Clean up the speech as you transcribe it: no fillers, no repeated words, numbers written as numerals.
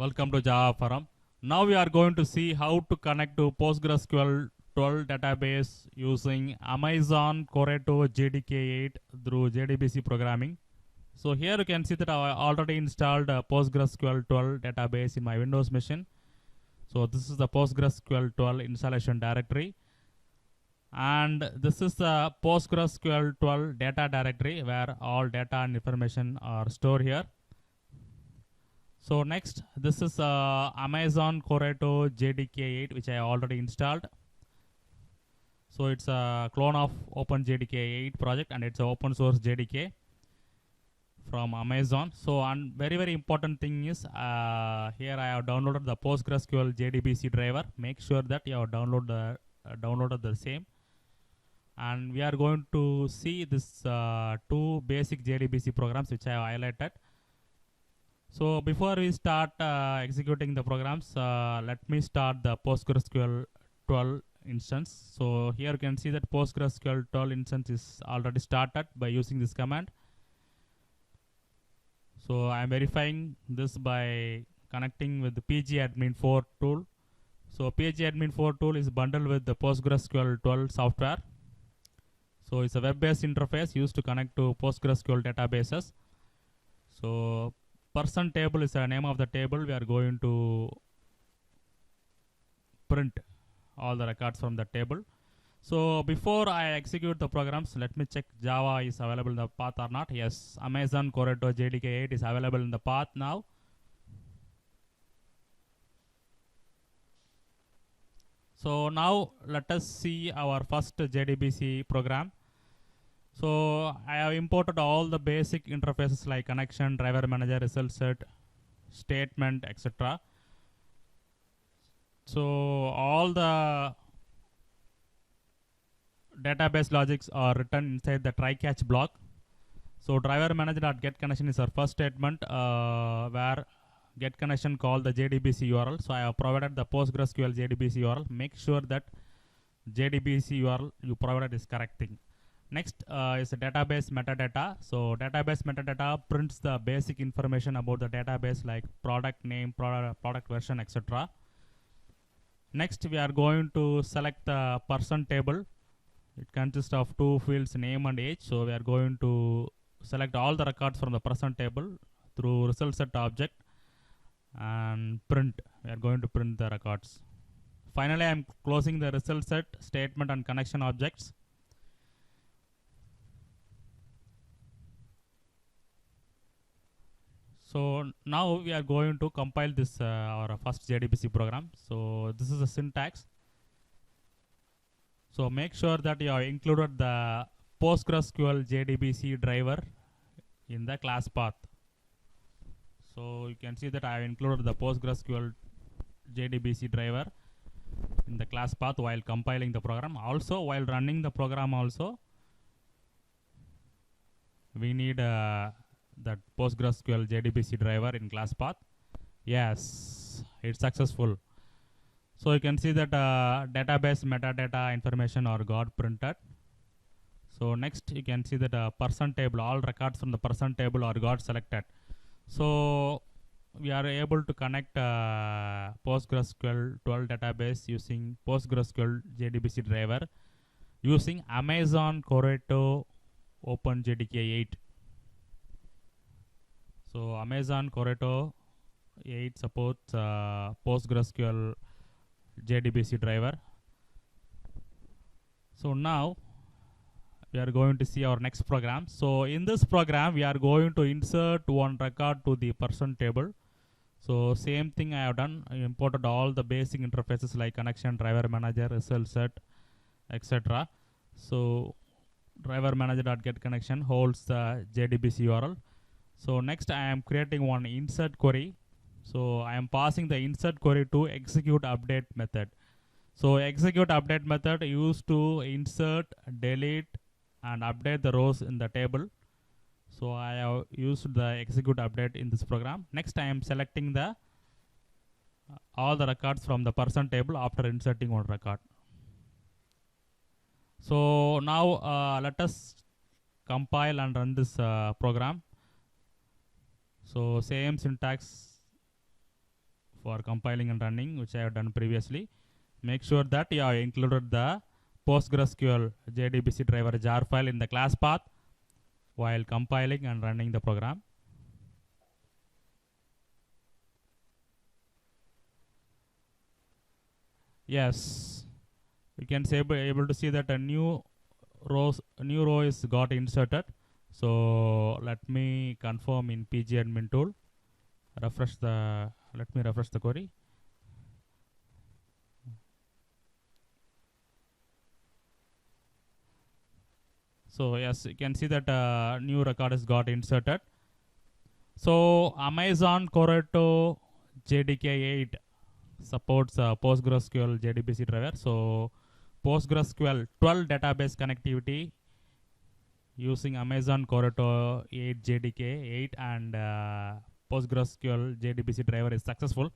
Welcome to Java Forum. Now we are going to see how to connect to PostgreSQL 12 database using Amazon Corretto JDK 8 through JDBC programming. So here you can see that I already installed PostgreSQL 12 database in my Windows machine. So this is the PostgreSQL 12 installation directory. And this is the PostgreSQL 12 data directory where all data and information are stored here. So next, this is Amazon Corretto JDK 8, which I already installed. So it's a clone of OpenJDK 8 project, and it's an open source JDK from Amazon. So, and very important thing is here I have downloaded the PostgreSQL JDBC driver. Make sure that you have downloaded the same. And we are going to see this two basic JDBC programs which I have highlighted. So before we start executing the programs, let me start the PostgreSQL 12 instance. So here you can see that PostgreSQL 12 instance is already started by using this command. So I am verifying this by connecting with the pgadmin4 tool. So pgadmin4 tool is bundled with the PostgreSQL 12 software. So it's a web-based interface used to connect to PostgreSQL databases. So person table is the name of the table. We are going to print all the records from the table. So before I execute the programs, let me check Java is available in the path or not. Yes, Amazon Corretto JDK 8 is available in the path now. So now let us see our first JDBC program. So I have imported all the basic interfaces like connection, driver manager, result set, statement, etc. So all the database logics are written inside the try catch block. So driver manager.get connection is our first statement where get connection call the JDBC URL. So I have provided the PostgreSQL JDBC URL. Make sure that JDBC URL you provided is correct thing. Next is the database metadata. So database metadata prints the basic information about the database like product name, product version, etc. Next we are going to select the person table. It consists of two fields, name and age. So we are going to select all the records from the person table through result set object and print. We are going to print the records. Finally, I am closing the result set, statement and connection objects. So now we are going to compile this our first JDBC program. So this is the syntax. So make sure that you have included the PostgreSQL JDBC driver in the class path. So you can see that I have included the PostgreSQL JDBC driver in the class path while compiling the program. Also, while running the program also, we need that PostgreSQL JDBC driver in class path. Yes, it's successful. So you can see that database metadata information are got printed. So next you can see that person table, all records from the person table are got selected. So we are able to connect PostgreSQL 12 database using PostgreSQL JDBC driver using Amazon Corretto OpenJDK 8. So Amazon Corretto 8 supports PostgreSQL JDBC driver. So now we are going to see our next program. So in this program we are going to insert one record to the person table. So same thing I have done. I imported all the basic interfaces like connection, driver manager, result set, etc. So driver manager.get connection holds the JDBC URL. So next I am creating one insert query. So I am passing the insert query to execute update method. So execute update method used to insert, delete and update the rows in the table. So I have used the execute update in this program. Next I am selecting the all the records from the person table after inserting one record. So now let us compile and run this program. So same syntax for compiling and running, which I have done previously. Make sure that you have included the PostgreSQL JDBC driver jar file in the class path while compiling and running the program. Yes, you can say able to see that a new row is got inserted. So let me confirm in pgadmin tool. Let me refresh the query. So yes, you can see that new record is got inserted. So Amazon Corretto JDK 8 supports PostgreSQL JDBC driver. So PostgreSQL 12 database connectivity using Amazon Corretto 8 JDK 8 and PostgreSQL JDBC driver is successful.